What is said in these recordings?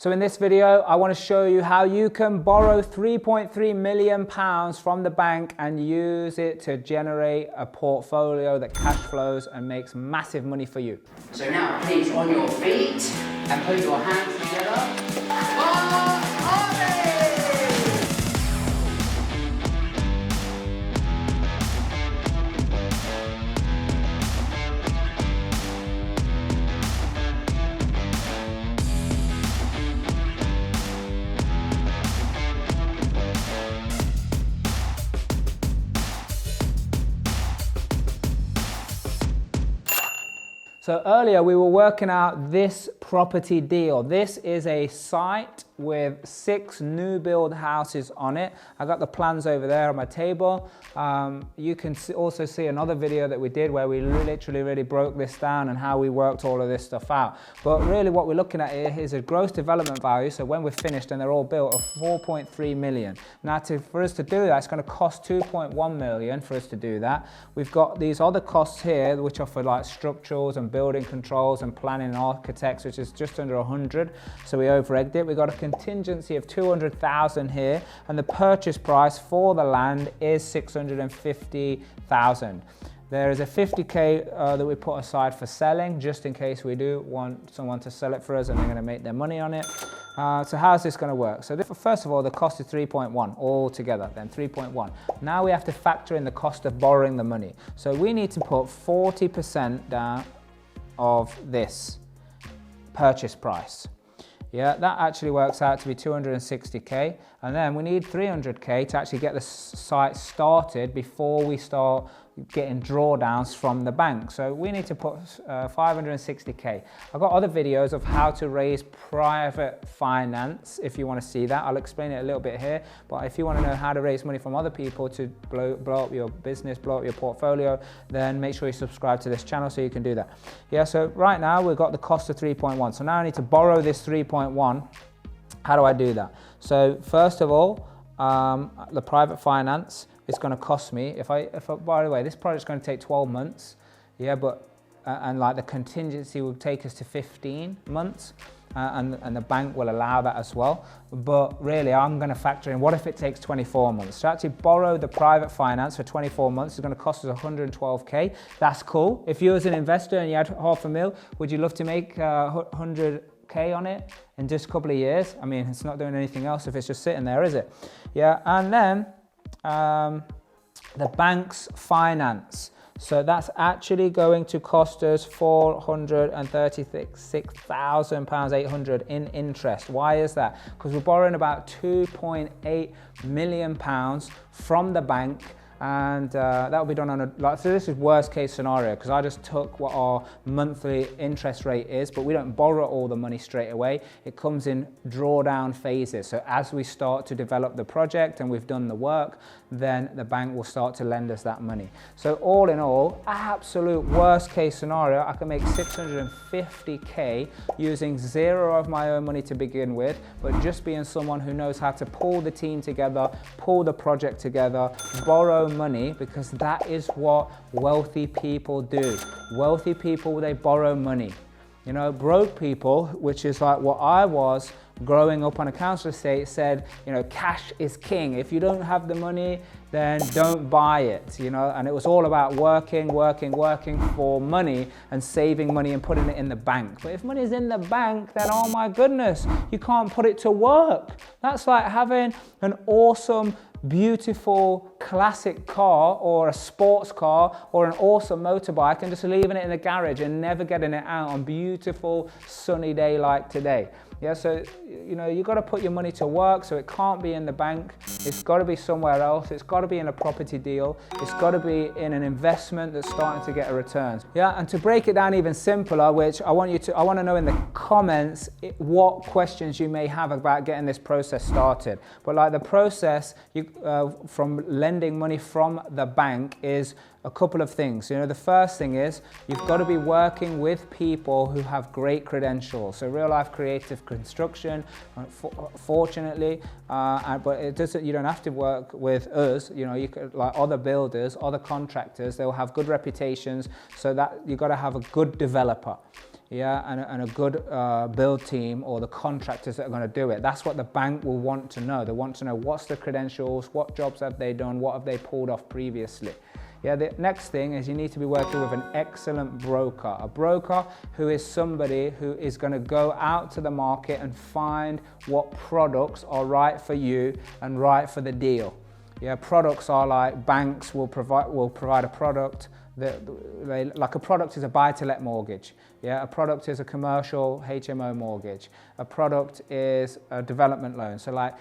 So in this video, I want to show you how you can borrow £3.3 million from the bank and use it to generate a portfolio that cash flows and makes massive money for you. So now please on your feet and put your hands together. So earlier we were working out this property deal. This is a site with 6 new build houses on it. I got the plans over there on my table. You can also see another video that we did where we literally really broke this down and how we worked all of this stuff out. But really what we're looking at here is a gross development value. So when we're finished and they're all built, of 4.3 million. Now for us to do that, it's going to cost 2.1 million for us to do that. We've got these other costs here, which are for like structurals and building controls and planning and architects, which is just under 100. So we over-egged it. We got a contingency of 200,000 here, and the purchase price for the land is 650,000. There is a 50k that we put aside for selling, just in case we do want someone to sell it for us and they're going to make their money on it. So how's this going to work? So first of all, the cost is 3.1 all together, then 3.1. Now we have to factor in the cost of borrowing the money. So we need to put 40% down of this purchase price. Yeah, that actually works out to be 260k, and then we need 300k to actually get the site started before we start getting drawdowns from the bank. So we need to put 560k. I've got other videos of how to raise private finance if you want to see that. I'll explain it a little bit here, but if you want to know how to raise money from other people to blow up your business, blow up your portfolio, then make sure you subscribe to this channel so you can do that. Yeah, so right now we've got the cost of 3.1. So now I need to borrow this 3.1. How do I do that? So first of all, the private finance is going to cost me, if I by the way, this project's going to take 12 months, yeah, but and like the contingency will take us to 15 months, and the bank will allow that as well. But really, I'm going to factor in, what if it takes 24 months? To actually borrow the private finance for 24 months is going to cost us 112k. That's cool. If you was an investor and you had $500,000, would you love to make 100k on it in just a couple of years? I mean, it's not doing anything else if it's just sitting there, is it? Yeah, and then the bank's finance. So that's actually going to cost us £436,800 in interest. Why is that? Because we're borrowing about £2.8 million from the bank, and that will be done on so this is worst case scenario, because I just took what our monthly interest rate is, but we don't borrow all the money straight away. It comes in drawdown phases. So as we start to develop the project and we've done the work, then the bank will start to lend us that money. So all in all, absolute worst case scenario, I can make 650k using zero of my own money to begin with, but just being someone who knows how to pull the team together, pull the project together, borrow money, because that is what wealthy people do. Wealthy people, they borrow money. You know, broke people, which is like what I was growing up on a council estate, said, you know, cash is king. If you don't have the money, then don't buy it, you know. And it was all about working for money and saving money and putting it in the bank. But if money is in the bank, then oh my goodness, you can't put it to work. That's like having an awesome, beautiful classic car or a sports car or an awesome motorbike and just leaving it in the garage and never getting it out on a beautiful sunny day like today. Yeah, so you know, you got to put your money to work, so it can't be in the bank. It's got to be somewhere else. It's got to be in a property deal. It's got to be in an investment that's starting to get a return. Yeah, and to break it down even simpler, which I want to know in the comments what questions you may have about getting this process started. But like the process from lending money from the bank is a couple of things. You know, the first thing is you've got to be working with people who have great credentials. So real life creative construction, fortunately, but it doesn't. You don't have to work with us. You know, you could like other builders, other contractors. They'll have good reputations. So that you got to have a good developer. yeah, and a good build team, or the contractors that are going to do it. That's what the bank will want to know. They want to know what's the credentials, what jobs have they done, what have they pulled off previously. Yeah, the next thing is you need to be working with an excellent broker. A broker who is somebody who is going to go out to the market and find what products are right for you and right for the deal. Yeah, products are like banks will provide a product like a product is a buy-to-let mortgage. Yeah, a product is a commercial HMO mortgage. A product is a development loan. So like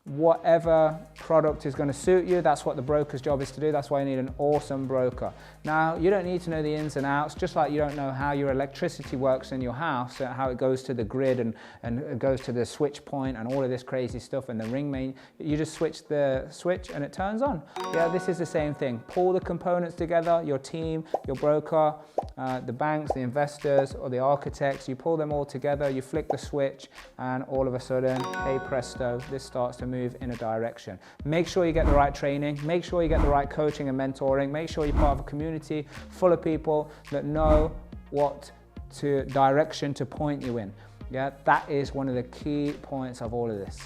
whatever product is going to suit you, that's what the broker's job is to do. That's why you need an awesome broker. Now, you don't need to know the ins and outs, just like you don't know how your electricity works in your house, how it goes to the grid and it goes to the switch point and all of this crazy stuff and the ring main. You just switch the switch and it turns on. Yeah, this is the same thing. Pull the components together, your team, your broker, the banks, the investors, or the architects, you pull them all together, you flick the switch, and all of a sudden, hey presto, this starts to move in a direction. Make sure you get the right training, make sure you get the right coaching and mentoring, make sure you're part of a community full of people that know what direction to point you in. Yeah, that is one of the key points of all of this.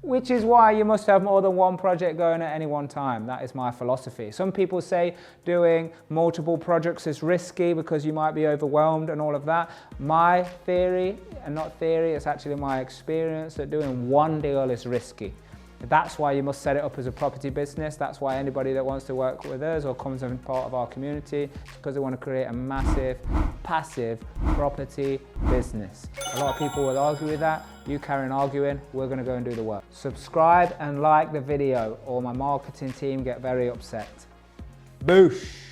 Which is why you must have more than one project going at any one time. That is my philosophy. Some people say doing multiple projects is risky because you might be overwhelmed and all of that. My theory, and not theory, it's actually my experience, that doing one deal is risky. That's why you must set it up as a property business. That's why anybody that wants to work with us or comes in part of our community is because they want to create a massive, passive property business. A lot of people will argue with that. You carry on arguing, we're going to go and do the work. Subscribe and like the video or my marketing team get very upset. Boosh!